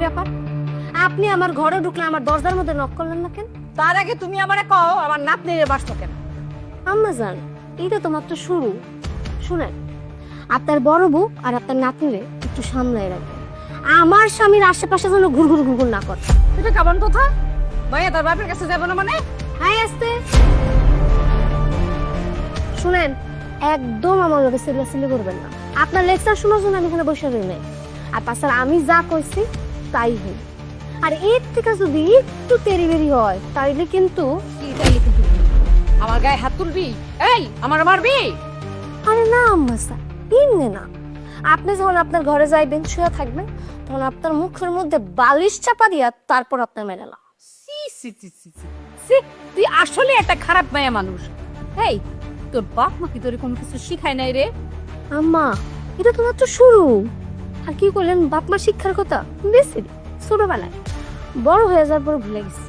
ব্যাপার? আপনি আমার ঘরে ঢুকলে আমার দরজার মধ্যে নক করলেন না কেন? তার আগে তুমি আমারে কও আমার নাতনিরে বাসতো কেন? আম্মা জান, এটা তো মাত্র শুরু। শুনেন, আপনার বড় বউ আর আপনার নাতনিরে একটু সামলায় রাখবেন। আমার স্বামীর আশেপাশে যেন ঘুরঘুর ঘুরঘুর না করে। এটা কেমন কথা? ভাইয়া তোর বাপের কাছে যাবো না মানে? হাই আসতে শুনেন, একদম আমার লোকে সিলেসিলি করবেন না। আপনার লেকচার শোনার জন্য আমি এখানে বসে রই নাই। আর তাছাড়া আমি যা কইছি তাই হই। আর এর থেকে যদি একটু তেরি বেরি হয় তাইলে কিন্তু কি তাইলে কিন্তু আমার গায়ে হাত তুলবি? এই আমার মারবি? আরে না আম্মা স্যার, এমনি না। আপনি যখন আপনার ঘরে যাইবেন, শুয়ে থাকবেন, তখন আপনার মুখের মধ্যে বালিশ চাপা দিয়া তারপর আপনার মেলালা। সি সি সি সি সি সি, তুই আসলে একটা খারাপ মায়া মানুষ। এই তোর বাপ মা কি তোর কোনো কিছু শিখায় নাই রে? আম্মা, এটা তো মাত্র শুরু। আর কি করলেন বাপ মা শিক্ষার কথা? বেশি ছোটবেলায়, বড় হয়ে যাওয়ার পর ভুলে গেছি।